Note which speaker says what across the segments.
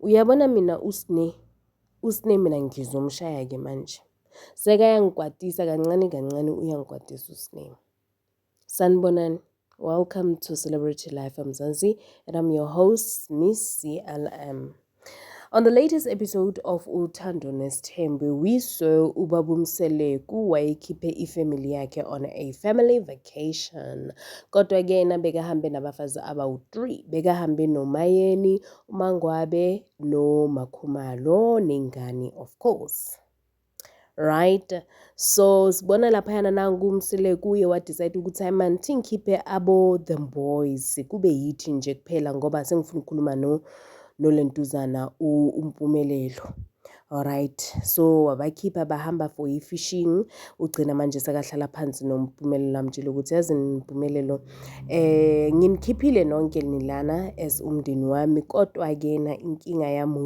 Speaker 1: Uyabona mina usine mina ngizomshaya-ke manje. Sekayangikwatisa kancane kancane uyangikwatisa usine. Sanibonani. Welcome to Celebrity Life. I'm Zanzi and I'm your host, Miss CLM. On the latest episode of Uthando Nesthembe, we saw Ubaba Mseleku wayekhiphe ifamily yakhe on a family vacation. Kodwa ke bekahambe nabafazi abawu-3. Bekahambe noMayeni, uMangwabe, noMakhumalo, nengane of course. Right, so sibona laphayana nangu uMseleku uye wadecide ukuthi man ngikhiphe abo the boys kube yithi nje kuphela ngoba sengifuna ukukhuluma nolentuzana uMpumelelo. Alright, so wabakhipha bahamba for fishing. Ugcina manje sekahlala phansi noMpumelelo amtshela ukuthi yazi Mpumelelo nginikhiphile nonke nilana as umndeni wami kodwa ke na inkinga yami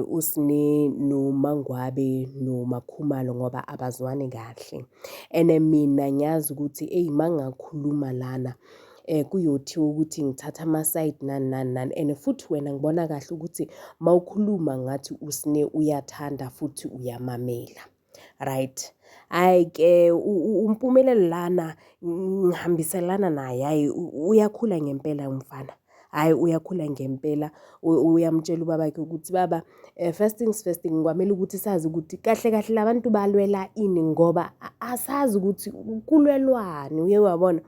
Speaker 1: usine noMangwabe noMakhumalo ngoba abazwani kahle. And mina ngiyazi ukuthi mangakhuluma lana kuyothiwa ukuthi ngithatha ama side nani and futhi wena ngibona kahle ukuthi mawukhuluma ngathi usine uyathanda futhi uyamamela. Right, hayi ke uMpumelelo lana ngihambiselana naye, hayi uyakhula ngempela umfana. Hayi uyakhula ngempela, uyamtshela ubabakhe ukuthi baba first things first kwamele ukuthi sazi ukuthi kahle kahle labantu balwela ini ngoba asazi ukuthi kulwelwani, uye wabona.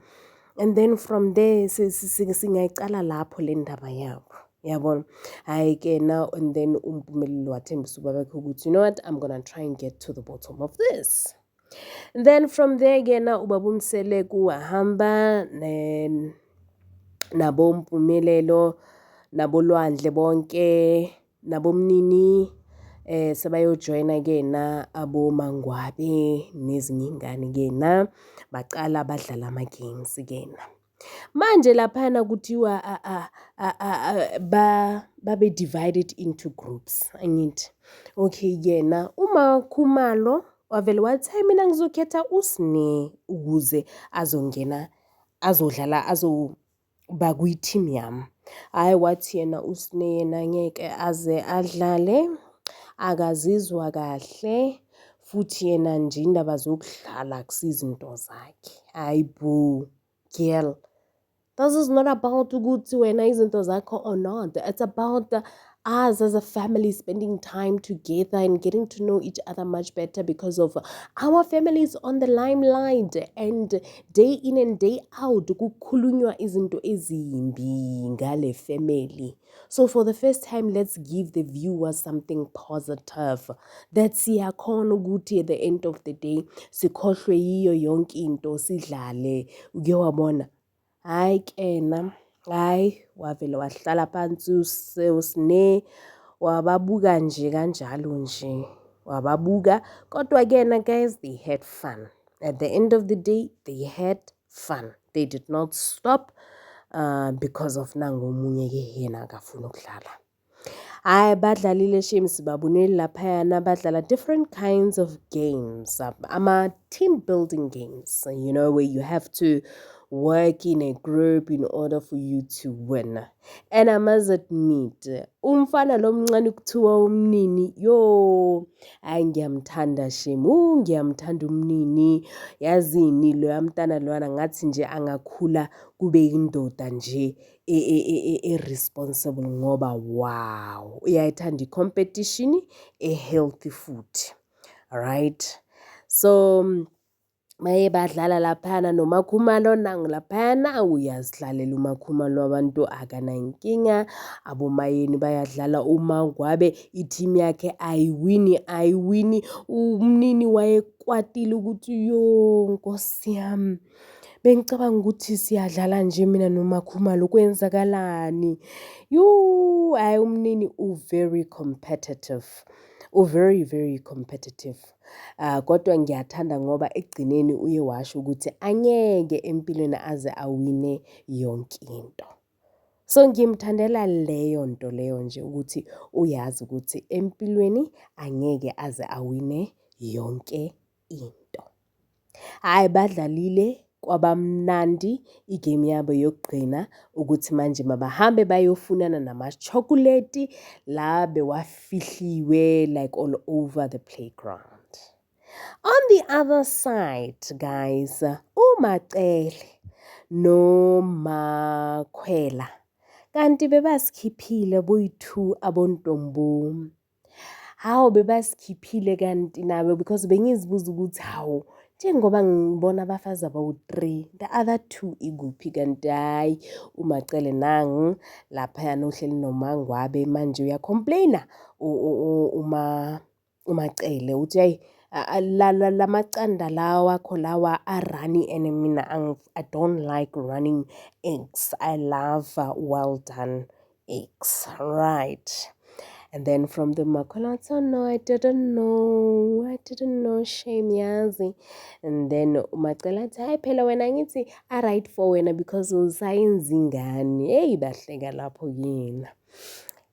Speaker 1: And then from there singayicala lapho le ndaba yabo, yabona. Hayi ke now and then uMpumelelo wathembisa ubabakhe ukuthi you know what, I'm gonna try and get to the bottom of this. And then from there ke na ubaba uMseleku wahamba nabo Mpumelelo nabo Lwandle bonke nabo Mnini sebayojoyina ke na abo Mangwabe nezinye ingane ke na baqala badlala ama games ke na. Manje laphana kuthiwa babe divided into groups, angithi. Okay yena uMakhumalo wavele wathi hey mina ngizokhetha usine ukuze azongena azodlala bakwi-team yami. Hayi wathi yena usine yena ngeke aze adlale, akazizwa kahle futhi yena nje indaba zokudlala akusizi into zakhe. Hayi boo girl, this is not about ukuthi wena izinto zakho or not. It's about us as a family spending time together and getting to know each other much better because of our families on the limelight and day in and day out kukhulunywa izinto ezimbi ngale family. So for the first time, let's give the viewers something positive that siyakhona ukuthi at the end of the day sikhohlwe yiyo yonke into sidlale, uke wabona. Hayi kena, hayi wavele wahlala phansi usine wababuka nje kanjalo nje wababuka kodwa kena guys, they had fun. At the end of the day they had fun. They did not stop because of nangomunye ke yena akafuna ukudlala. Hayi badlalile shame sibabonile laphayana badlala different kinds of games, ama team building games, you know, where you have to work in a group in order for you to win. And I must admit umfana lo mncane kuthiwa uMnini, yo hayi ngiyamthanda shame, ngiyamthanda uMnini. Yazini lo yamntana lwana ngathi nje angakhula kube indoda nje responsible ngoba wow uyayithanda i-competition healthy futhi. Alright, so maye badlala laphana noMakhumalo nangu laphana uyazidlalela uMakhumalo abantu akana inkinga. Abomayeni bayadlala uMangwabe i-team yakhe ayiwini. uMnini wayekwatile ukuthi yo Nkosi yami bengicabanga ukuthi siyadlala nje mina noMakhumalo kwenzakalani. Hayi uMnini very competitive, very competitive. Kodwa ngiyathanda ngoba ekugcineni uye washo ukuthi angeke empilweni aze awine yonke into. So ngimthandela leyo nto leyo nje ukuthi uyazi ukuthi empilweni angeke aze awine yonke into. Hayi badlalile kwabamnandi igame yabo yokugqina ukuthi manje mabahambe bayofunana namachokoleti la bewafihliwe like all over the playground. On the other side, guys, uMacele noMakhwela kanti bebasikhiphile boyi-2 abontombo. Hawu bebasikhiphile kanti nabo because bengizibuza ukuthi hawu njengoba ngibona abafazi abawu-3 the other 2 ikuphi kanti hayi uMacele nangu laphayana uhleli noMangwabe manje uyacomplaina uMacele uthi hayi la macanda lawa akho lawa a-runny and mina I don't like running eggs. I love well done eggs, right? And then from the Makhwela, oh no, I didn't know, shame yazi. And then uMacele athi hayi phela wena ngithi a-right for wena because usayenza ingane. Hey bahleka lapho yena.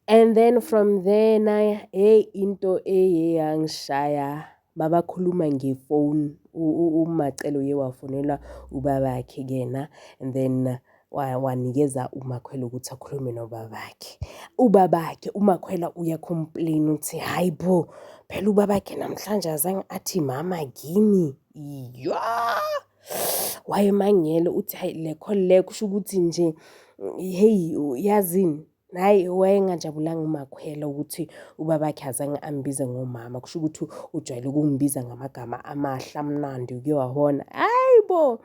Speaker 1: And then from there naye into eyangishaya babakhuluma ngefoni uMacele uye wafonela ubabakhe kena and then wanikeza uMakhwela ukuthi akhulume nobabakhe. Ubabakhe uMakhwela uyacomplain uthi hayi bo phela ubabakhe namhlanje azange athi mama kimi. Wayemangele uthi hayi le call le kusho ukuthi nje hey yazini hayi wayengajabulanga uMakhwela ukuthi ubabakhe azange ambize ngomama kusho ukuthi ujwayele ukungibiza ngamagama amahle amnandi uke wabona hayibo.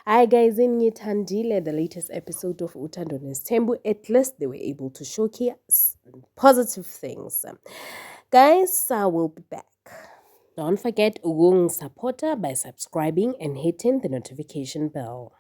Speaker 1: Hi guys, ngithandile the latest episode of Uthando Nesithembu. At least they were able to showcase positive things. Guys, I will be back. Don't forget to support by subscribing and hitting the notification bell.